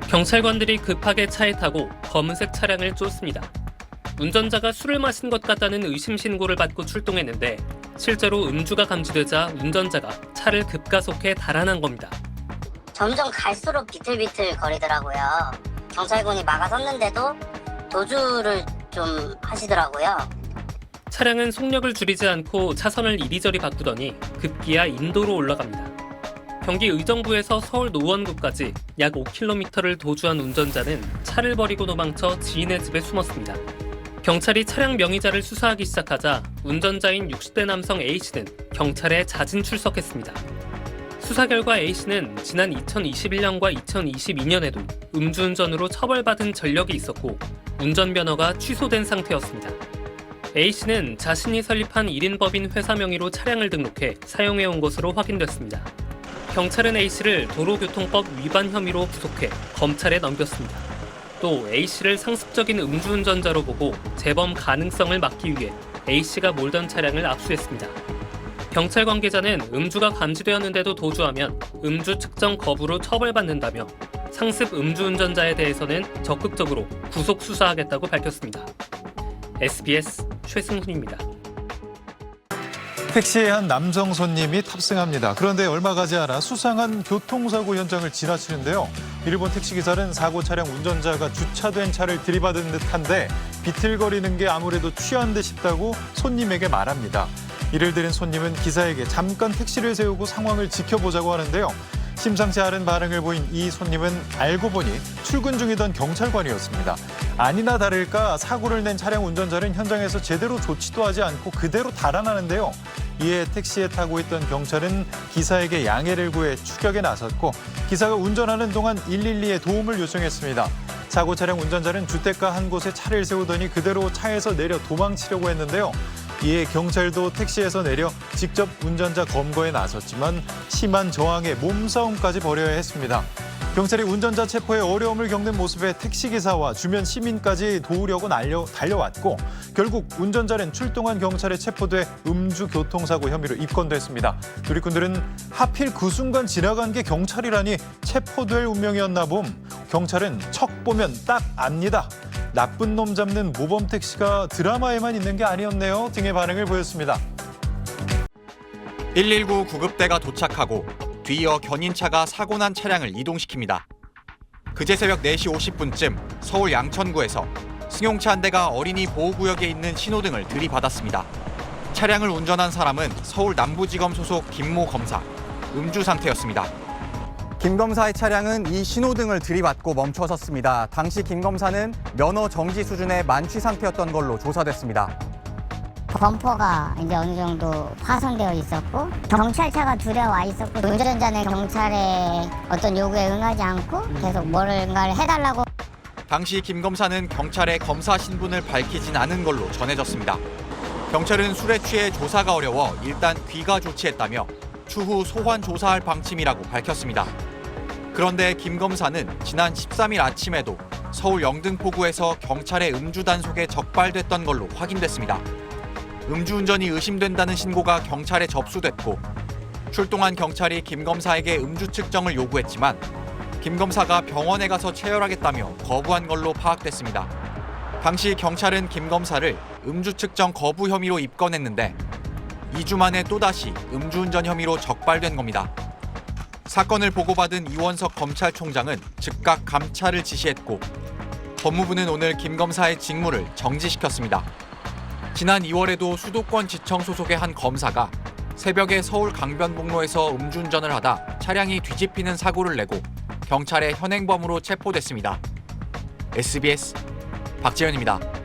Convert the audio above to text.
경찰관들이 급하게 차에 타고 검은색 차량을 쫓습니다. 운전자가 술을 마신 것 같다는 의심 신고를 받고 출동했는데 실제로 음주가 감지되자 운전자가 차를 급가속해 달아난 겁니다. 점점 갈수록 비틀비틀 거리더라고요. 경찰군이 막아섰는데도 도주를 좀 하시더라고요. 차량은 속력을 줄이지 않고 차선을 이리저리 바꾸더니 급기야 인도로 올라갑니다. 경기 의정부에서 서울 노원구까지 약 5km를 도주한 운전자는 차를 버리고 도망쳐 지인의 집에 숨었습니다. 경찰이 차량 명의자를 수사하기 시작하자 운전자인 60대 남성 A씨는 경찰에 자진 출석했습니다. 수사 결과 A씨는 지난 2021년과 2022년에도 음주운전으로 처벌받은 전력이 있었고 운전면허가 취소된 상태였습니다. A씨는 자신이 설립한 1인 법인 회사 명의로 차량을 등록해 사용해온 것으로 확인됐습니다. 경찰은 A씨를 도로교통법 위반 혐의로 구속해 검찰에 넘겼습니다. 또 A씨를 상습적인 음주운전자로 보고 재범 가능성을 막기 위해 A씨가 몰던 차량을 압수했습니다. 경찰 관계자는 음주가 감지되었는데도 도주하면 음주 측정 거부로 처벌받는다며 상습 음주운전자에 대해서는 적극적으로 구속 수사하겠다고 밝혔습니다. SBS 최승훈입니다. 택시에 한 남성 손님이 탑승합니다. 그런데 얼마 가지 않아 수상한 교통사고 현장을 지나치는데요. 이를 본 택시기사는 사고 차량 운전자가 주차된 차를 들이받은 듯한데 비틀거리는 게 아무래도 취한 듯 싶다고 손님에게 말합니다. 이를 들은 손님은 기사에게 잠깐 택시를 세우고 상황을 지켜보자고 하는데요. 심상치 않은 반응을 보인 이 손님은 알고 보니 출근 중이던 경찰관이었습니다. 아니나 다를까 사고를 낸 차량 운전자는 현장에서 제대로 조치도 하지 않고 그대로 달아나는데요. 이에 택시에 타고 있던 경찰은 기사에게 양해를 구해 추격에 나섰고 기사가 운전하는 동안 112에 도움을 요청했습니다. 사고 차량 운전자는 주택가 한 곳에 차를 세우더니 그대로 차에서 내려 도망치려고 했는데요. 이에 경찰도 택시에서 내려 직접 운전자 검거에 나섰지만 심한 저항에 몸싸움까지 벌여야 했습니다. 경찰이 운전자 체포에 어려움을 겪는 모습에 택시기사와 주변 시민까지 도우려고 달려왔고 결국 운전자는 출동한 경찰에 체포돼 음주교통사고 혐의로 입건됐습니다. 누리꾼들은 하필 그 순간 지나간 게 경찰이라니 체포될 운명이었나 봄. 경찰은 척 보면 딱 압니다. 나쁜 놈 잡는 모범 택시가 드라마에만 있는 게 아니었네요 등의 반응을 보였습니다. 119 구급대가 도착하고 뒤이어 견인차가 사고 난 차량을 이동시킵니다. 그제 새벽 4시 50분쯤 서울 양천구에서 승용차 한 대가 어린이 보호구역에 있는 신호등을 들이받았습니다. 차량을 운전한 사람은 서울 남부지검 소속 김모 검사, 음주 상태였습니다. 김 검사의 차량은 이 신호등을 들이받고 멈춰섰습니다. 당시 김 검사는 면허 정지 수준의 만취 상태였던 걸로 조사됐습니다. 범퍼가 이제 어느 정도 파손되어 있었고 경찰차가 둘에 와 있었고 운전자는 경찰의 어떤 요구에 응하지 않고 계속 뭔가를 해달라고. 당시 김 검사는 경찰의 검사 신분을 밝히진 않은 걸로 전해졌습니다. 경찰은 술에 취해 조사가 어려워 일단 귀가 조치했다며 추후 소환 조사할 방침이라고 밝혔습니다. 그런데 김 검사는 지난 13일 아침에도 서울 영등포구에서 경찰의 음주 단속에 적발됐던 걸로 확인됐습니다. 음주운전이 의심된다는 신고가 경찰에 접수됐고 출동한 경찰이 김 검사에게 음주 측정을 요구했지만 김 검사가 병원에 가서 체열하겠다며 거부한 걸로 파악됐습니다. 당시 경찰은 김 검사를 음주 측정 거부 혐의로 입건했는데 2주 만에 또다시 음주운전 혐의로 적발된 겁니다. 사건을 보고받은 이원석 검찰총장은 즉각 감찰을 지시했고 법무부는 오늘 김 검사의 직무를 정지시켰습니다. 지난 2월에도 수도권 지청 소속의 한 검사가 새벽에 서울 강변북로에서 음주운전을 하다 차량이 뒤집히는 사고를 내고 경찰의 현행범으로 체포됐습니다. SBS 박재현입니다.